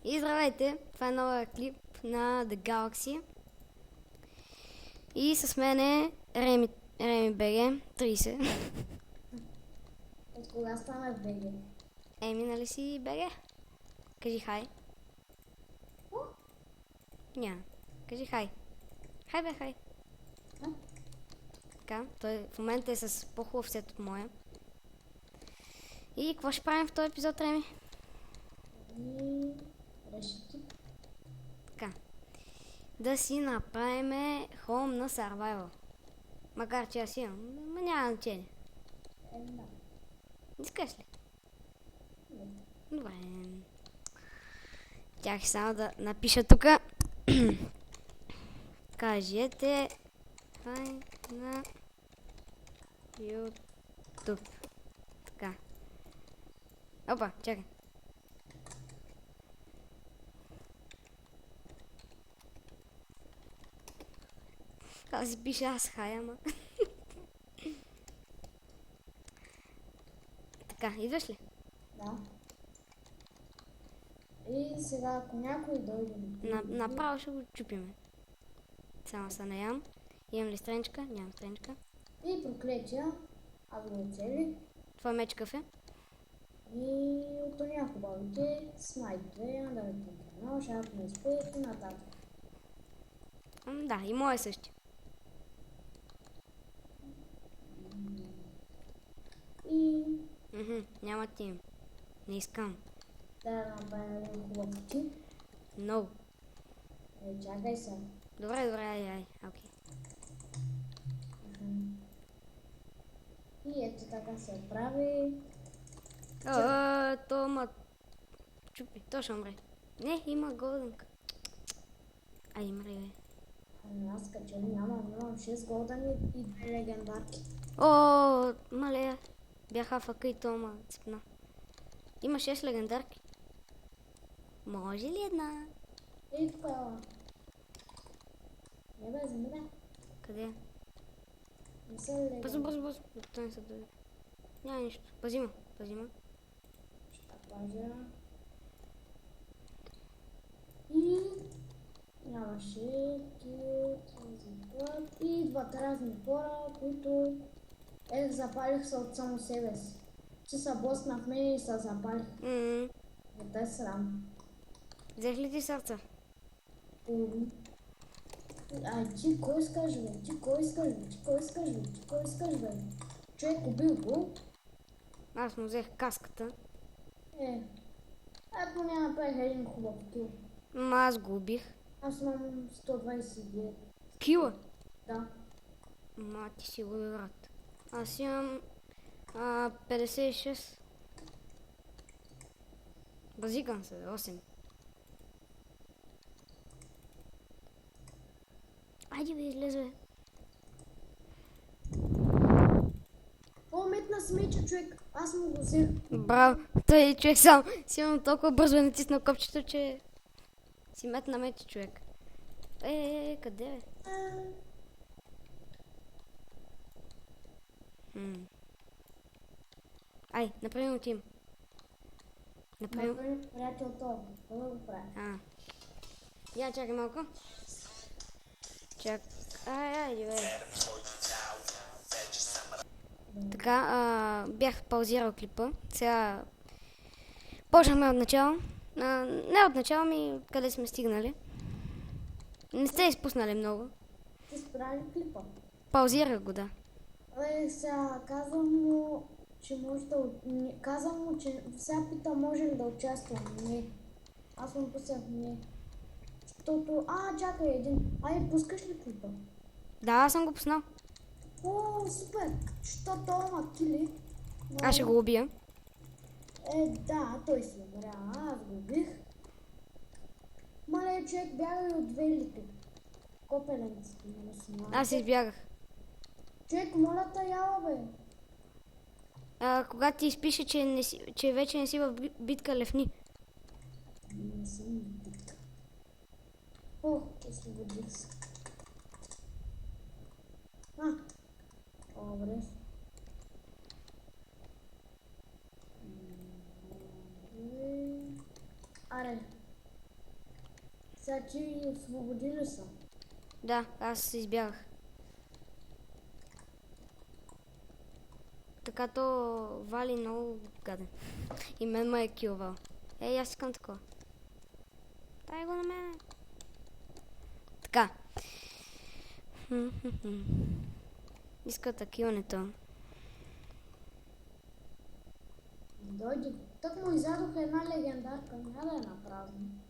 И здравейте, това е новия клип на The Galaxy. И с мен е Реми БГ 30. От кога стана в БГ? Еми, нали си БГ? Кажи хай. Няма. Кажи хай. Хай бе, хай. Така, той в момента е с по-хубав сет от моя. И какво ще правим в този епизод, Реми? И реши. Така. Да си направим хом на Survival. Макар че аз имам, но няма значение. Да. Искаш ли? Добре. Тях само да напиша тук. Кажете хай на YouTube. Така. Опа, чакай. Как си пише аз хай, ама. Така, идваш ли? Да. И сега, ако някой дойде Направо ще го чупиме. Само се наям. Имам ли страничка? Нямам страничка. и проклетия, аз го оцелих. Това меч кафе. И от ония хубавите смайтове, андъртен канал, шарпно изпълнят и нататък. Да, и моя същи. И Няма тим. Не искам. трябва да направим един хубав тип. No. Чакай сега. Добре, ай. Окей. И ето така се прави. То ма чупи. То ще умре. Не, има голденка. Ай, мре, бе. Аз като нямам 6 голдани и 2 легендарки. Мале. Бяха фака и то ма цепна. Има 6 легендарки. Може ли една? И тук ела. Не бе, замина. Къде? Не са легендарки. Бързо. Докато не се дойде. Няма нищо. Пази ма. Ще пазя. И нямаше този път. И идват разни хора, които запалих се от само себе си. Че са боснах мен и се запалих. Те срам. Взех ли ти сърца? Ти кой искаш, бе? Ти кой искаш, бе? Човек убил го. Аз му взех каската. Ако не направих един хубав кил. Аз го убих. Аз имам 129. Кила? Да. Ти си го брат. Аз имам 56. Базикам се, 8. Айде бе, излезе. Метна с меча, човек. Аз му го взех. Браво. Той човек сам. Сигурно толкова бързо е натиснал копчето, че си метна меча, човек. Къде бе? Ай, направим тим. Направим приятел това. Това да го правя. Я чакай малко. Айде бе. Така, бях паузирал клипа. Сега почнахме от начало. Не от начало, ми къде сме стигнали. Не сте изпуснали много. Ти справи клипа? Паузирах го, да. Сега казвам му, че може да... Казвам му, че сега пита може ли да участвам. Не. Аз му пуснах не. Защото... чакай един. Пускаш ли клипа? Да, аз съм го пуснал. Супер! Що това ма кили? Аз ще го убия. Да, той си умря. Аз го убих. Мале, човек бяга и от велито. Копеленците му снимава. Аз избягах. Човек, моля та яла, бе. Когато ти изпише, че вече не си в битка, левни. Не съм в битка. Освободих се. Добре. Аре. Сега ти освободили са. Да, аз избягах. Така то вали много гаден. И мен ме е килвал. Ей, аз искам такова. Дай го на мен. Така. Иска такиването. Дойди. Так му изядох една легендарка. Няма да я направим.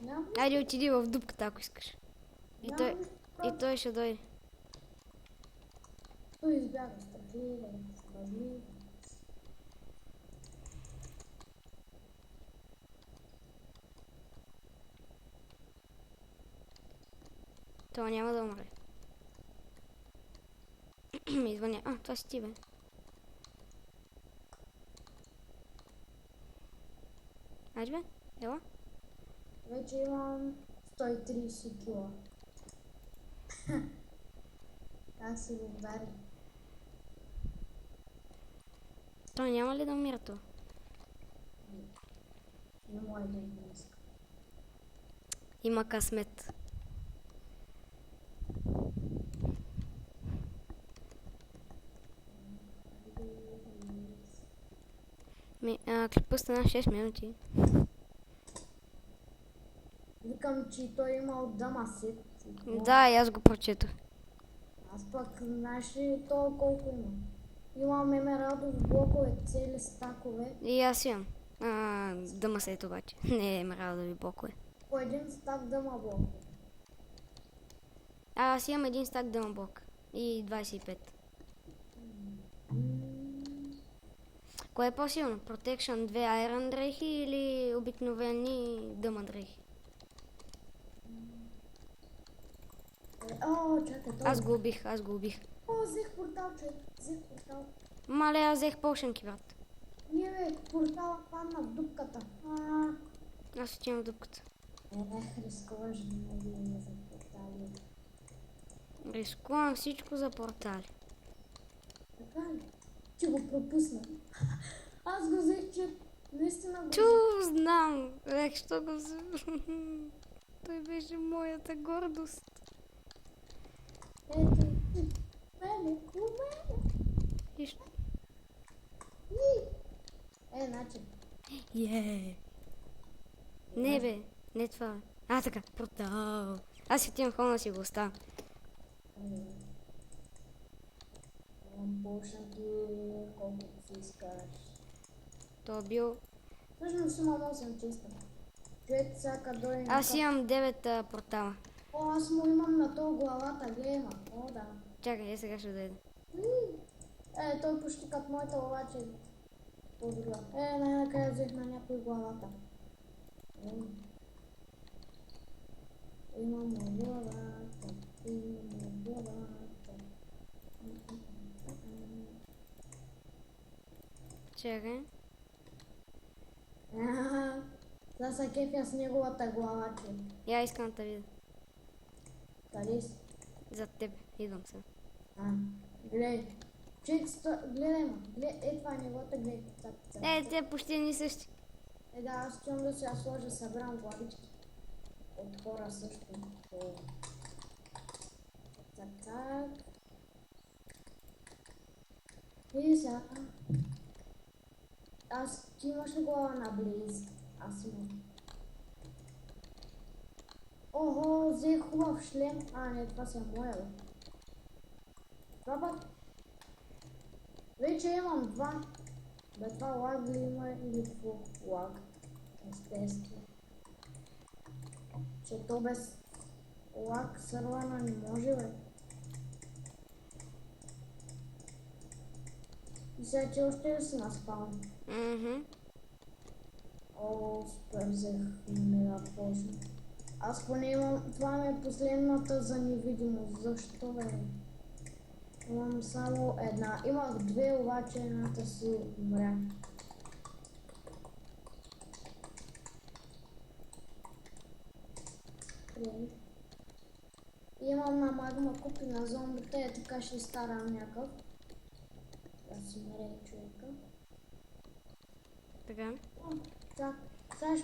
Няма. Айде отиди в дупката, ако искаш. И той ще дойде. Той избяга страхливен, смазлив. Това няма да умре. Ми звъня. А, това си ти, бе. Айде, бе. Ела. Вече имам 130 кила. Как се го удари? Той няма ли да умира то? Не може да го иска. Има късмет. Клипа стана 6 минути. Викам, че той има от Дамасет. Да, и аз го прочетох. Аз пък, знаеш ли то колко има? Имам емерадов блокове, цели стакове. И аз имам. Дъмасет обаче. Не емералдови блокове. По един стак дъма блокове. Аз имам един стак дъма блок. И 25. Кое е по-силно? Protection 2 Iron дрехи или обикновени дъма дрехи? О, чакай, той. Аз го убих. О, взех портал, човек. Взех портал. Мале, аз взех полшенки, брат. Не, бе, портал падна в дупката. Аз отивам в дупката. Рискуваш да не влезе за портали. Рискувам всичко за портали. Така ли? Че го пропусна. Аз го взех, че наистина го Чу, знам. Що го взех. Той беше моята гордост. Ето, мене, у мене. Виж. Значи. Не, бе. Не това. Така. Портал. Аз отивам хона си го оставя. Имам полшанки, колкото си искаш. То е бил... Всъщност имам 8 чиста. Човек всяка дойде. Аз имам 9 портала. О, аз му имам на то главата, гледа. О, да. Чакай, сега ще дойде. Той почти като моята обаче. По-добра. Най-накрая взех на някой главата. Имам главата. Имам главата. Чакай. Да се кефя с неговата глава, че. Я искам да те видя. Къде си? Зад теб. Идвам се. Гледай. Човек, гледай ма. Това е неговата, гледай. Те почти ни същи. Да, аз искам да се я сложа, събрам главички. От хора също. Так. Види сега. Ти имаш ли глава на Близ? Аз имам. Охо, взех хубав шлем. Не, това си е моя, бе. Това пък. Вече имам 2. Бе, това лаг ли има или какво? Лаг. Естествено. Че то без лаг сървана не може, бе. И сега че още да се наспавам. О, супер, взех мега почна. Аз поне имам, това ми е последната за невидимост. Защо, бе? Имам само една. Имах 2, обаче едната си умря. Имам на магма купи на зомбите, така ще старам някакъв. Да си мере човека. Така. Так, сега